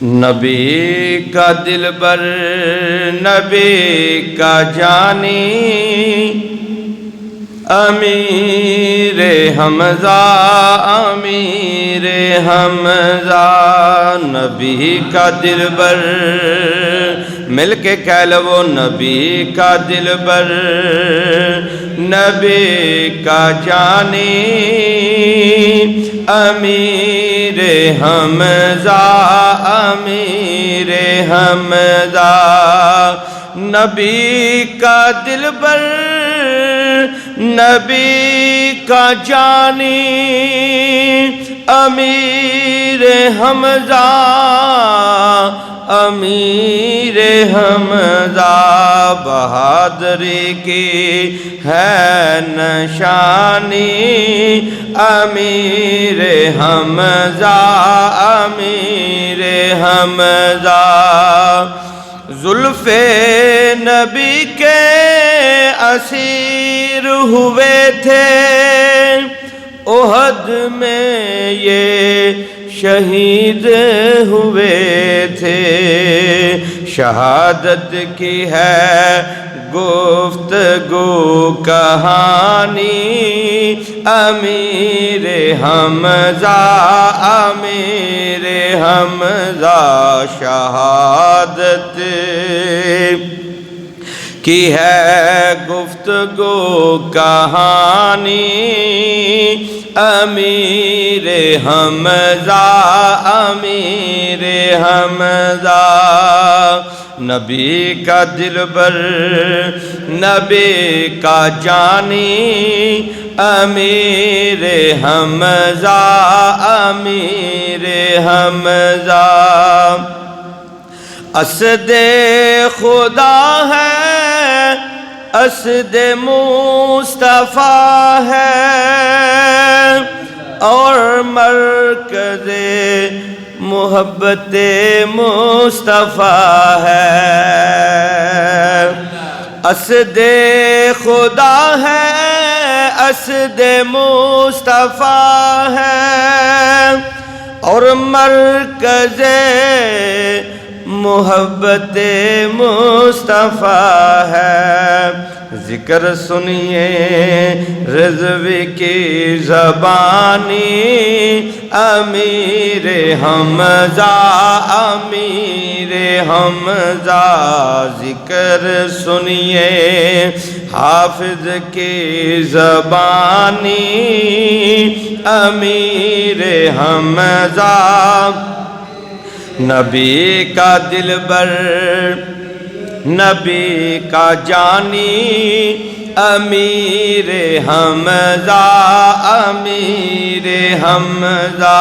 نبی کا دلبر، نبی کا جانی، امیر حمزہ، امیر حمزہ۔ نبی کا دلبر، مل کے کہہ لو، نبی کا دلبر، نبی کا جانی، امیر حمزہ، امیر حمزہ۔ نبی کا دلبر، نبی کا جانی، امیر حمزہ، امیر حمزہ۔ بہادری کی ہے نشانی، امیر حمزہ، امیر حمزہ۔ زلف نبی کے اسیر ہوئے تھے، احد میں یہ شہید ہوئے تھے۔ شہادت کی ہے گفتگو کہانی، امیر حمزہ، امیر حمزہ۔ شہادت کی ہے گفتگو کہانی، امیر حمزہ، امیر حمزہ۔ نبی کا دلبر، نبی کا جانی، امیر حمزہ، امیر حمزہ۔ اسد خدا ہے، اسد مصطفیٰ ہے، اور مرکز محبت مصطفیٰ ہے۔ اسد خدا ہے، اسد مصطفیٰ ہے، اور مرکز محبت مصطفیٰ ہے۔ ذکر سنیے رضوی کی زبانی، امیر حمزہ، امیر حمزہ۔ ذکر سنیے حافظ کی زبانی، امیر حمزہ۔ نبی کا دلبر، نبی کا جانی، امیر حمزہ، امیر حمزہ۔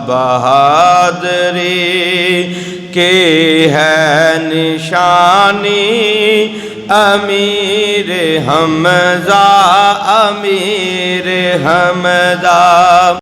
بہادری کی ہے نشانی، امیر حمزہ، امیر حمزہ۔